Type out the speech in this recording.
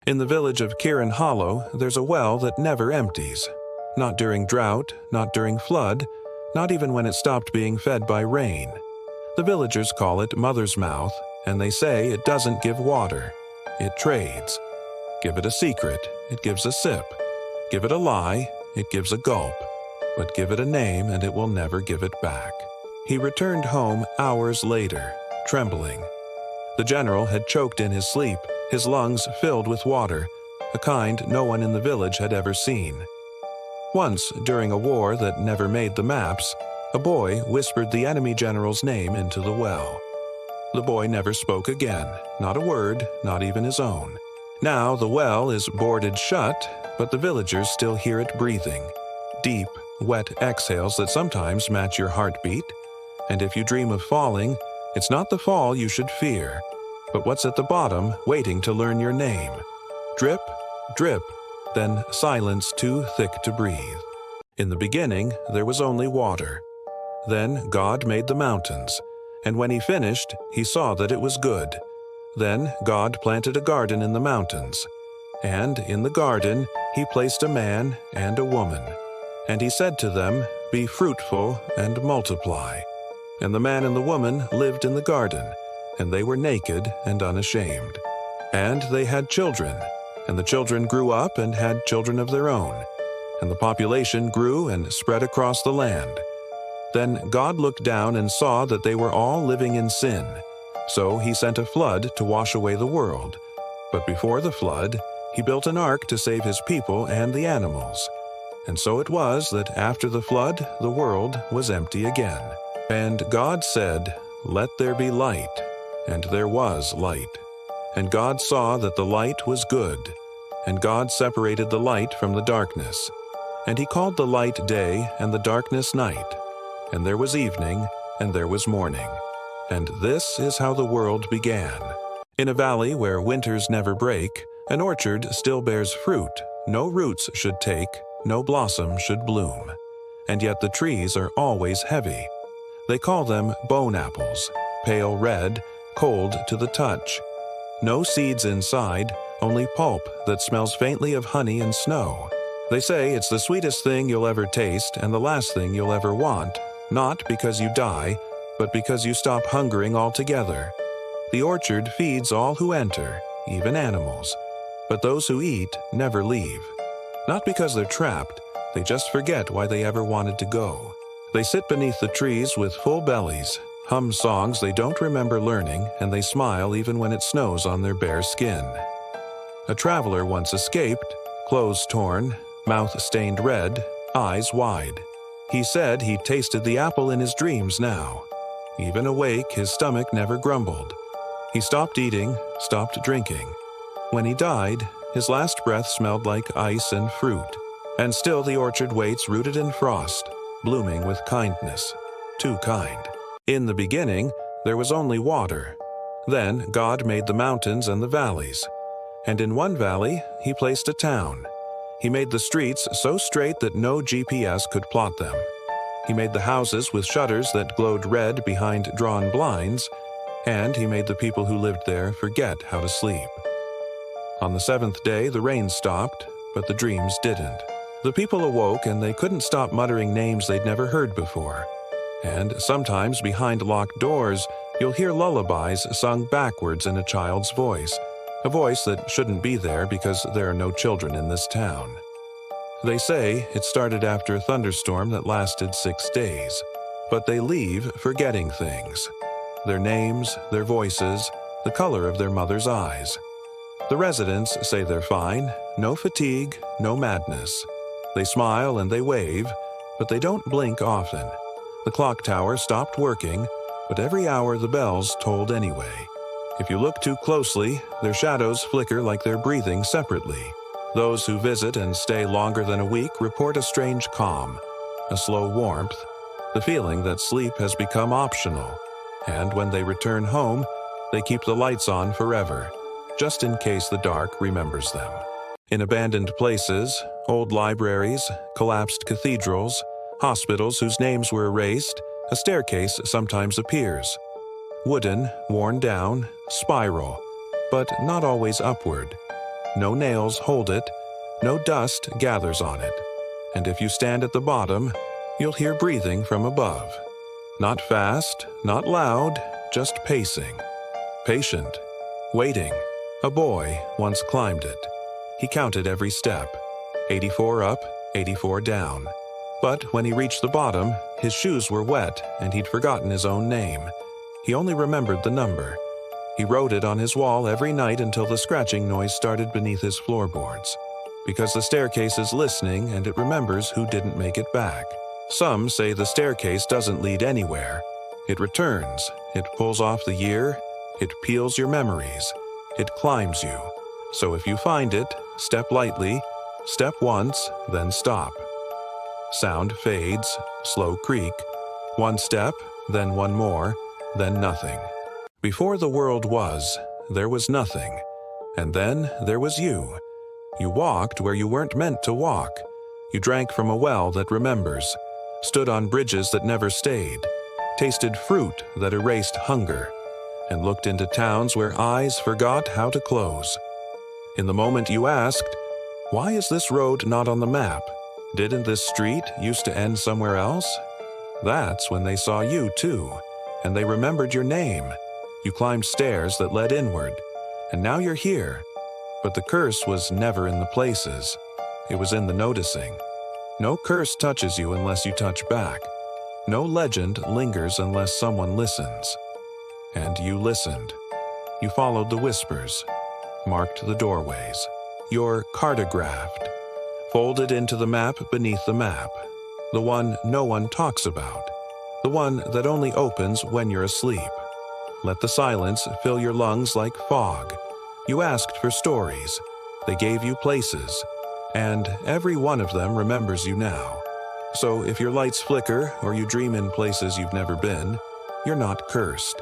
In the village of Kirin Hollow, there's a well that never empties. Not during drought, not during flood, not even when it stopped being fed by rain. The villagers call it Mother's Mouth, and they say it doesn't give water. It trades. Give it a secret, it gives a sip. Give it a lie, it gives a gulp. But give it a name and it will never give it back. He returned home hours later, trembling. The general had choked in his sleep, his lungs filled with water, a kind no one in the village had ever seen. Once, during a war that never made the maps, a boy whispered the enemy general's name into the well. The boy never spoke again, not a word, not even his own. Now the well is boarded shut, but the villagers still hear it breathing. Deep, wet exhales that sometimes match your heartbeat. And if you dream of falling, it's not the fall you should fear, but what's at the bottom waiting to learn your name. Drip, drip, then silence too thick to breathe. In the beginning, there was only water. Then God made the mountains, and when he finished, he saw that it was good. Then God planted a garden in the mountains, and in the garden he placed a man and a woman. And he said to them, "Be fruitful and multiply." And the man and the woman lived in the garden, and they were naked and unashamed. And they had children, and the children grew up and had children of their own. And the population grew and spread across the land. Then God looked down and saw that they were all living in sin. So he sent a flood to wash away the world. But before the flood, he built an ark to save his people and the animals. And so it was that after the flood, the world was empty again. And God said, "Let there be light." And there was light. And God saw that the light was good. And God separated the light from the darkness. And he called the light day and the darkness night. And there was evening, and there was morning. And this is how the world began. In a valley where winters never break, an orchard still bears fruit. No roots should take, no blossom should bloom. And yet the trees are always heavy. They call them bone apples, pale red, cold to the touch. No seeds inside, only pulp that smells faintly of honey and snow. They say it's the sweetest thing you'll ever taste and the last thing you'll ever want, not because you die, but because you stop hungering altogether. The orchard feeds all who enter, even animals. But those who eat never leave. Not because they're trapped, they just forget why they ever wanted to go. They sit beneath the trees with full bellies, hum songs they don't remember learning, and they smile even when it snows on their bare skin. A traveler once escaped, clothes torn, mouth stained red, eyes wide. He said he tasted the apple in his dreams now. Even awake, his stomach never grumbled. He stopped eating, stopped drinking. When he died, his last breath smelled like ice and fruit. And still the orchard waits rooted in frost, blooming with kindness. Too kind. In the beginning, there was only water. Then God made the mountains and the valleys. And in one valley, he placed a town. He made the streets so straight that no GPS could plot them. He made the houses with shutters that glowed red behind drawn blinds, and he made the people who lived there forget how to sleep. On the seventh day, the rain stopped, but the dreams didn't. The people awoke and they couldn't stop muttering names they'd never heard before. And sometimes behind locked doors, you'll hear lullabies sung backwards in a child's voice, a voice that shouldn't be there because there are no children in this town. They say it started after a thunderstorm that lasted 6 days, but they leave forgetting things. Their names, their voices, the color of their mother's eyes. The residents say they're fine, no fatigue, no madness. They smile and they wave, but they don't blink often. The clock tower stopped working, but every hour the bells tolled anyway. If you look too closely, their shadows flicker like they're breathing separately. Those who visit and stay longer than a week report a strange calm, a slow warmth, the feeling that sleep has become optional. And when they return home, they keep the lights on forever, just in case the dark remembers them. In abandoned places, old libraries, collapsed cathedrals, hospitals whose names were erased, a staircase sometimes appears. Wooden, worn down, spiral, but not always upward. no nails hold it, no dust gathers on it. And if you stand at the bottom, you'll hear breathing from above. Not fast, not loud, just pacing. Patient, waiting. A boy once climbed it. He counted every step, 84 up, 84 down. But when he reached the bottom, his shoes were wet and he'd forgotten his own name. He only remembered the number. He wrote it on his wall every night until the scratching noise started beneath his floorboards. Because the staircase is listening and it remembers who didn't make it back. Some say the staircase doesn't lead anywhere. It returns, it pulls off the year, it peels your memories, it climbs you. So if you find it, step lightly, step once, then stop. Sound fades, slow creak. One step, then one more, then nothing. Before the world was, there was nothing. And then there was you. You walked where you weren't meant to walk. You drank from a well that remembers, stood on bridges that never stayed, tasted fruit that erased hunger, and looked into towns where eyes forgot how to close. In the moment you asked, "Why is this road not on the map? Didn't this street used to end somewhere else?" That's when they saw you too, and they remembered your name. You climbed stairs that led inward, and now you're here. But the curse was never in the places. It was in the noticing. No curse touches you unless you touch back. No legend lingers unless someone listens. And you listened. You followed the whispers, marked the doorways. You're cartographed, folded into the map beneath the map, the one no one talks about, the one that only opens when you're asleep. Let the silence fill your lungs like fog. You asked for stories. They gave you places, and every one of them remembers you now. So if your lights flicker or you dream in places you've never been, you're not cursed.